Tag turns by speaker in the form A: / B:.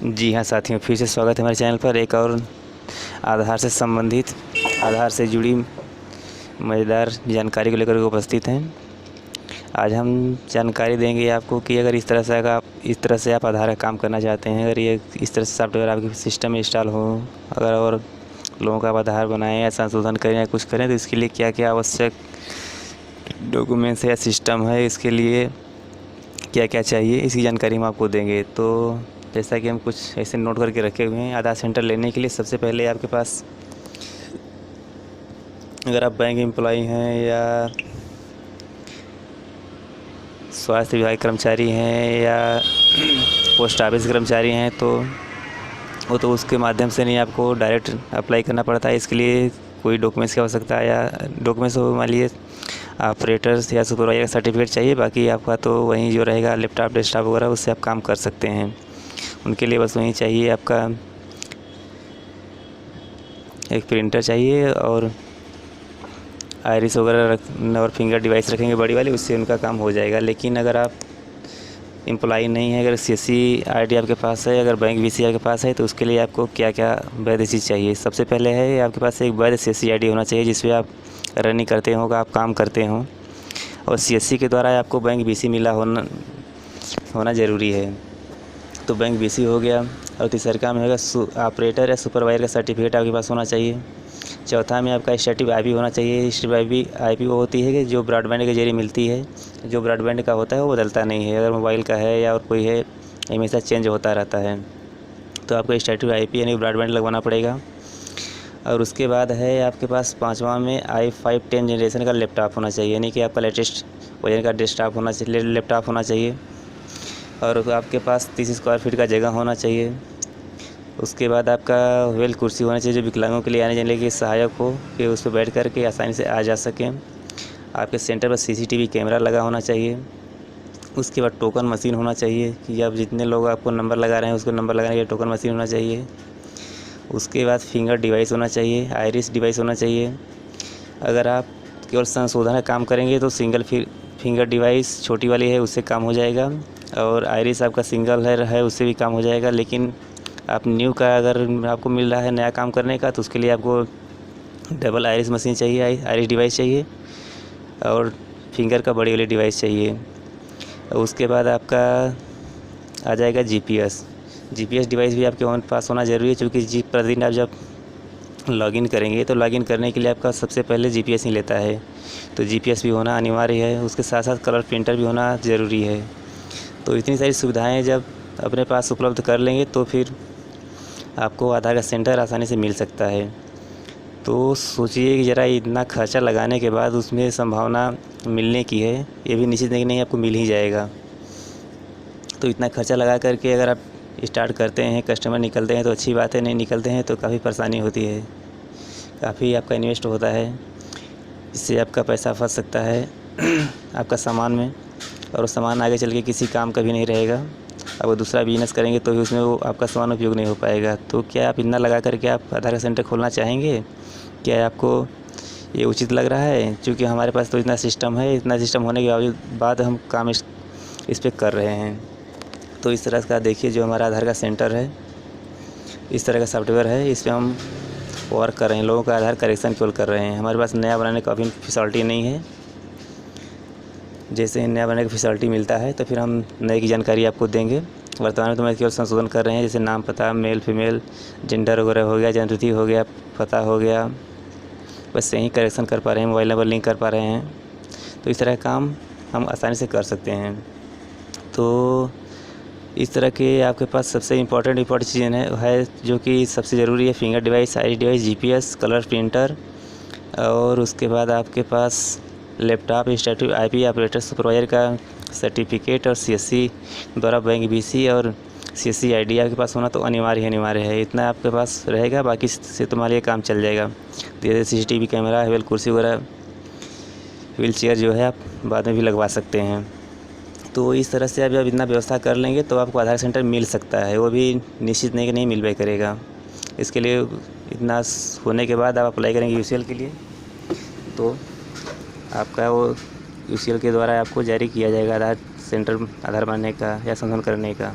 A: जी हाँ साथियों, फिर से स्वागत है हमारे चैनल पर एक और आधार से संबंधित, आधार से जुड़ी मज़ेदार जानकारी को लेकर उपस्थित हैं। आज हम जानकारी देंगे आपको कि अगर इस तरह से आप आधार का काम करना चाहते हैं, अगर ये इस तरह से सॉफ्टवेयर आपके सिस्टम में इंस्टॉल हो, अगर और लोगों का आधार बनाएं या संशोधन करें या कुछ करें, तो इसके लिए क्या क्या आवश्यक डॉक्यूमेंट्स या सिस्टम है, इसके लिए क्या क्या चाहिए, इसकी जानकारी हम आपको देंगे। तो जैसा कि हम कुछ ऐसे नोट करके रखे हुए हैं। आधार सेंटर लेने के लिए सबसे पहले आपके पास, अगर आप बैंक एम्प्लॉई हैं या स्वास्थ्य विभाग कर्मचारी हैं या पोस्ट ऑफिस कर्मचारी हैं, तो उसके माध्यम से नहीं, आपको डायरेक्ट अप्लाई करना पड़ता है। इसके लिए कोई डॉक्यूमेंट्स की आवश्यकता है, या डॉक्यूमेंट्स हो, मान लीजिए ऑपरेटर्स या सुपरवाइजर का सर्टिफिकेट चाहिए। बाकी आपका तो वहीं जो रहेगा लैपटॉप डेस्कटॉप वगैरह, उससे आप काम कर सकते हैं। उनके लिए बस वहीं चाहिए आपका एक प्रिंटर चाहिए और आइरिस वगैरह और फिंगर डिवाइस रखेंगे बड़ी वाली, उससे उनका काम हो जाएगा। लेकिन अगर आप एम्प्लॉई नहीं है, अगर सीएससी आईडी आपके पास है, अगर बैंक वीसी आपके पास है, तो उसके लिए आपको क्या क्या वैध चीज़ चाहिए। सबसे पहले है आपके पास एक वैध सीएससी आईडी होना चाहिए, जिसमें आप रनिंग करते हों, आप काम करते हों, और सीएससी के द्वारा आपको बैंक वीसी मिला होना ज़रूरी है। तो बैंक वीसी हो गया। और तीसरा में होगा ऑपरेटर या सुपरवाइजर का सर्टिफिकेट आपके पास होना चाहिए। चौथा में आपका स्टैटिक आईपी होना चाहिए। स्टैटिक आईपी वो होती है कि जो ब्रॉडबैंड के जरिए मिलती है। जो ब्रॉडबैंड का होता है वो बदलता नहीं है, अगर मोबाइल का है या और कोई है, हमेशा चेंज होता रहता है। तो आपको स्टैटिक आईपी यानी ब्रॉडबैंड लगवाना पड़ेगा। और उसके बाद है आपके पास पाँचवा में i5 10 जनरेशन का लैपटॉप होना चाहिए, यानी कि आपका लेटेस्ट वर्जन का डेस्कटॉप होना चाहिए, लैपटॉप होना चाहिए। और आपके पास 30 स्क्वायर फीट का जगह होना चाहिए। उसके बाद आपका व्हील कुर्सी होना चाहिए, जो विकलांगों के लिए आने जाने के सहायक हो, कि उस पर बैठ कर के आसानी से आ जा सकें। आपके सेंटर पर सीसीटीवी कैमरा लगा होना चाहिए। उसके बाद टोकन मशीन होना चाहिए, कि आप जितने लोग आपको नंबर लगा रहे हैं, उसको नंबर लगाने के लिए टोकन मशीन होना चाहिए। उसके बाद फिंगर डिवाइस होना चाहिए, आइरिस डिवाइस होना चाहिए। अगर आप केवल संशोधन का काम करेंगे तो सिंगल फिंगर डिवाइस छोटी वाली है, उससे काम हो जाएगा। और आइरिस आपका सिंगल है, उससे भी काम हो जाएगा। लेकिन आप न्यू का अगर आपको मिल रहा है नया काम करने का, तो उसके लिए आपको डबल आइरिस मशीन चाहिए, आइरिस डिवाइस चाहिए, और फिंगर का बड़ी वाली डिवाइस चाहिए। उसके बाद आपका आ जाएगा जीपीएस डिवाइस भी आपके पास होना ज़रूरी है, क्योंकि प्रतिदिन आप जब लॉगिन करेंगे, तो लॉगिन करने के लिए आपका सबसे पहले जीपीएस ही लेता है, तो जीपीएस भी होना अनिवार्य है। उसके साथ साथ कलर प्रिंटर भी होना ज़रूरी है। तो इतनी सारी सुविधाएं जब अपने पास उपलब्ध कर लेंगे, तो फिर आपको आधार का सेंटर आसानी से मिल सकता है। तो सोचिए कि ज़रा इतना खर्चा लगाने के बाद उसमें संभावना मिलने की है, ये भी निश्चित नहीं आपको मिल ही जाएगा। तो इतना खर्चा लगा करके अगर आप स्टार्ट करते हैं, कस्टमर निकलते हैं तो अच्छी बात है, नहीं निकलते हैं तो काफ़ी परेशानी होती है, काफ़ी आपका इन्वेस्ट होता है। इससे आपका पैसा फंस सकता है आपका सामान में, और वो सामान आगे चल के किसी काम का भी नहीं रहेगा। अब वो दूसरा बिजनेस करेंगे तो भी उसमें वो आपका सामान उपयोग नहीं हो पाएगा। तो क्या आप इतना लगा करके आप आधार सेंटर खोलना चाहेंगे? क्या आपको ये उचित लग रहा है? क्योंकि हमारे पास तो इतना सिस्टम है, इतना सिस्टम होने के बाद हम काम इस पर कर रहे हैं। तो इस तरह का देखिए, जो हमारा आधार का सेंटर है, इस तरह का सॉफ्टवेयर है, इस पर हम वर्क कर रहे हैं, लोगों का आधार करेक्शन केवल कर रहे हैं। हमारे पास नया बनाने का अभी फैसिलिटी नहीं है। जैसे ही नया बनाने की फैसिलिटी मिलता है तो फिर हम नए की जानकारी आपको देंगे। वर्तमान में तो मैं केवल संशोधन कर रहे हैं, जैसे नाम, पता, मेल फीमेल, जेंडर वगैरह हो गया, जन्मतिथि हो गया, पता हो गया, बस यही करेक्शन कर पा रहे हैं, मोबाइल नंबर लिंक कर पा रहे हैं। तो इस तरह का काम हम आसानी से कर सकते हैं। तो इस तरह के आपके पास सबसे इम्पोर्टेंट चीज़ें है जो कि सबसे ज़रूरी है, finger device, iris device, GPS, colour printer, और उसके बाद आपके पास laptop, static IP, operator supervisor का सर्टिफिकेट, और सीएससी द्वारा बैंक वीसी और सीएससी आईडी आपके पास होना तो अनिवार्य है। इतना आपके पास रहेगा, बाकी से तुम्हारे काम चल जाएगा। जैसे सीसीटीवी कैमरा, व्हील कुर्सी वगैरह, व्हील चेयर जो है आप बाद में भी लगवा सकते हैं। तो इस तरह से आप जब इतना व्यवस्था कर लेंगे तो आपको आधार सेंटर मिल सकता है, वो भी निश्चित नहीं कि नहीं मिल पाए करेगा। इसके लिए इतना होने के बाद आप अप्लाई करेंगे यूसीएल के लिए, तो आपका वो यूसीएल के द्वारा आपको जारी किया जाएगा आधार सेंटर, आधार बनाने का या संशोधन करने का।